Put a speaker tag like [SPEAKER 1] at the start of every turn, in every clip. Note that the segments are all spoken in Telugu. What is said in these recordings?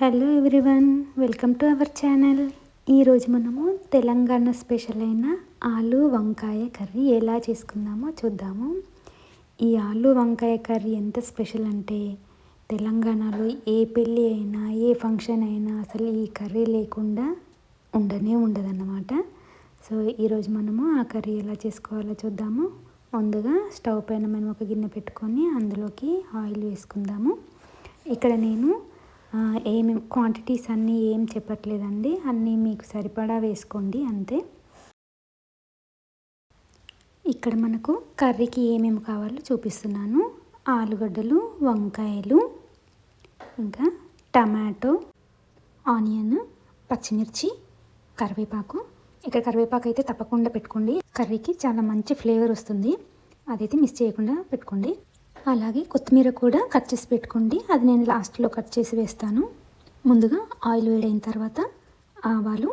[SPEAKER 1] Hello everyone, welcome to our channel. ఈరోజు మనము తెలంగాణ స్పెషల్ అయిన ఆలు వంకాయ కర్రీ ఎలా చేసుకుందామో చూద్దాము. ఈ ఆలు వంకాయ కర్రీ ఎంత స్పెషల్ అంటే తెలంగాణలో ఏ పెళ్ళి అయినా ఏ ఫంక్షన్ అయినా అసలు ఈ కర్రీ లేకుండా ఉండదన్నమాట. సో ఈరోజు మనము ఆ కర్రీ ఎలా చేసుకోవాలో చూద్దాము. ముందుగా స్టవ్ పైన మనం ఒక గిన్నె పెట్టుకొని అందులోకి ఆయిల్ వేసుకుందాము. ఇక్కడ నేను ఏమేమి క్వాంటిటీస్ అన్నీ ఏం చెప్పట్లేదండి, అన్నీ మీకు సరిపడా వేసుకోండి అంతే. ఇక్కడ మనకు కర్రీకి ఏమేమి కావాలో చూపిస్తున్నాను. ఆలుగడ్డలు, వంకాయలు, ఇంకా టమాటో, ఆనియన్, పచ్చిమిర్చి, కరివేపాకు. ఇక్కడ కరివేపాకు అయితే తప్పకుండా పెట్టుకోండి, కర్రీకి చాలా మంచి ఫ్లేవర్ వస్తుంది, అదైతే మిస్ చేయకుండా పెట్టుకోండి. అలాగే కొత్తిమీర కూడా కట్ చేసి పెట్టుకోండి, అది నేను లాస్ట్లో కట్ చేసి వేస్తాను. ముందుగా ఆయిల్ వేడైన తర్వాత ఆవాలు,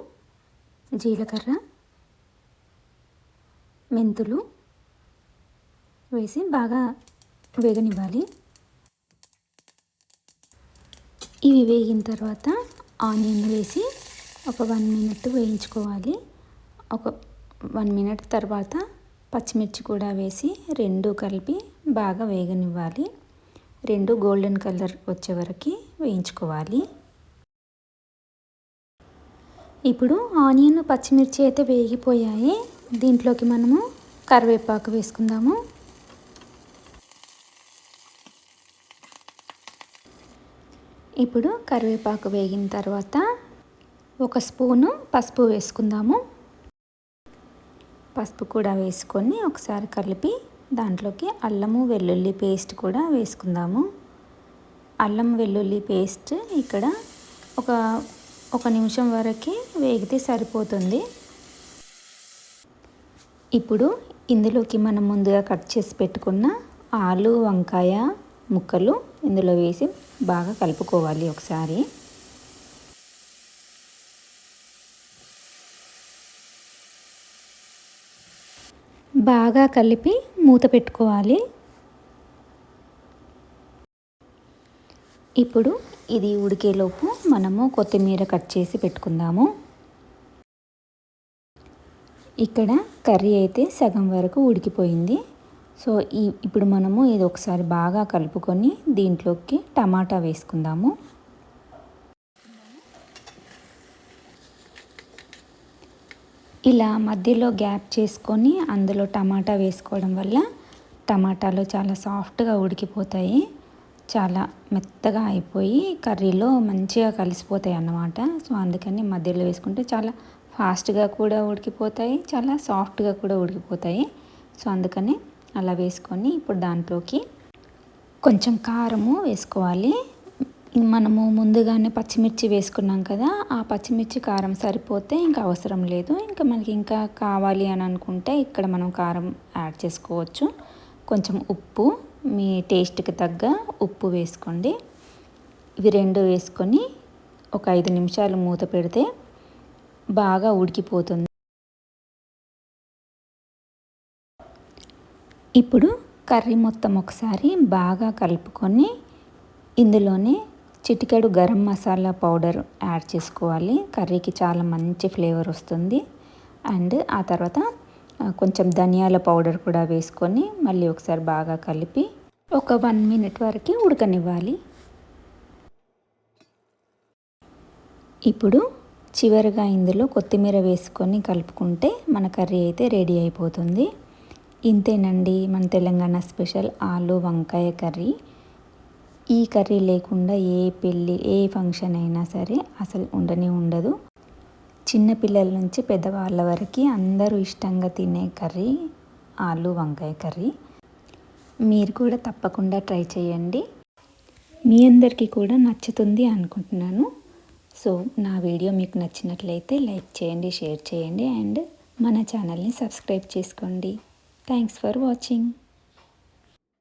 [SPEAKER 1] జీలకర్ర, మెంతులు వేసి బాగా వేగనివ్వాలి. ఇవి వేగిన తర్వాత ఆనియన్ వేసి ఒక 1 మినిట్ వేయించుకోవాలి. ఒక 1 మినిట్ తర్వాత పచ్చిమిర్చి కూడా వేసి రెండు కలిపి బాగా వేగనివ్వాలి. రెండు గోల్డెన్ కలర్ వచ్చే వరకు వేయించుకోవాలి. ఇప్పుడు ఆనియన్, పచ్చిమిర్చి అయితే వేగిపోయాయి. దీంట్లోకి మనము కరివేపాకు వేసుకుందాము. ఇప్పుడు కరివేపాకు వేగిన తర్వాత ఒక స్పూను పసుపు వేసుకుందాము. పసుపు కూడా వేసుకొని ఒకసారి కలిపి దాంట్లోకి అల్లము వెల్లుల్లి పేస్ట్ కూడా వేసుకుందాము. అల్లం వెల్లుల్లి పేస్ట్ ఇక్కడ ఒక నిమిషం వరకు వేగితే సరిపోతుంది. ఇప్పుడు ఇందులోకి మనం ముందుగా కట్ చేసి పెట్టుకున్న ఆలు వంకాయ ముక్కలు ఇందులో వేసి బాగా కలుపుకోవాలి ఒకసారి. బాగా కలిపి మూత పెట్టుకోవాలి. ఇప్పుడు ఇది ఉడికేలోపు మనము కొత్తిమీర కట్ చేసి పెట్టుకుందాము. ఇక్కడ కర్రీ అయితే సగం వరకు ఉడికిపోయింది. సో ఇప్పుడు మనము ఇది ఒకసారి బాగా కలుపుకొని దీంట్లోకి టమాటా వేసుకుందాము. ఇలా మధ్యలో గ్యాప్ చేసుకొని అందులో టమాటా వేసుకోవడం వల్ల టమాటాలు చాలా సాఫ్ట్గా ఉడికిపోతాయి, చాలా మెత్తగా అయిపోయి కర్రీలో మంచిగా కలిసిపోతాయి అన్నమాట. సో అందుకని మధ్యలో వేసుకుంటే చాలా ఫాస్ట్గా కూడా ఉడికిపోతాయి, చాలా సాఫ్ట్గా కూడా ఉడికిపోతాయి. సో అందుకని అలా వేసుకొని ఇప్పుడు దాంట్లోకి కొంచెం కారము వేసుకోవాలి. మనము ముందుగానే పచ్చిమిర్చి వేసుకున్నాం కదా, ఆ పచ్చిమిర్చి కారం సరిపోతే ఇంకా అవసరం లేదు. ఇంకా మనకి ఇంకా కావాలి అని అనుకుంటే ఇక్కడ మనం కారం యాడ్ చేసుకోవచ్చు. కొంచెం ఉప్పు, మీ టేస్ట్కి తగ్గ ఉప్పు వేసుకోండి. ఇవి రెండు వేసుకొని ఒక 5 నిమిషాలు మూత పెడితే బాగా ఉడికిపోతుంది. ఇప్పుడు కర్రీ మొత్తం ఒకసారి బాగా కలుపుకొని ఇందులోనే చిటికెడు గరం మసాలా పౌడర్ యాడ్ చేసుకోవాలి. కర్రీకి చాలా మంచి ఫ్లేవర్ వస్తుంది. అండ్ ఆ తర్వాత కొంచెం ధనియాల పౌడర్ కూడా వేసుకొని మళ్ళీ ఒకసారి బాగా కలిపి ఒక 1 మినిట్ వరకు ఉడకనివ్వాలి. ఇప్పుడు చివరిగా ఇందులో కొత్తిమీర వేసుకొని కలుపుకుంటే మన కర్రీ అయితే రెడీ అయిపోతుంది. ఇంతేనండి మన తెలంగాణ స్పెషల్ ఆలు వంకాయ కర్రీ. ఈ కర్రీ లేకుండా ఏ పెళ్ళి, ఏ ఫంక్షన్ అయినా సరే అసలు ఉండదు. చిన్నపిల్లల నుంచి పెద్దవాళ్ళ వరకు అందరూ ఇష్టంగా తినే కర్రీ ఆలు వంకాయ కర్రీ. మీరు కూడా తప్పకుండా ట్రై చేయండి, మీ అందరికీ కూడా నచ్చుతుంది అనుకుంటున్నాను. సో నా వీడియో మీకు నచ్చినట్లయితే లైక్ చేయండి, షేర్ చేయండి అండ్ మన ఛానల్ని సబ్స్క్రైబ్ చేసుకోండి. Thanks for watching.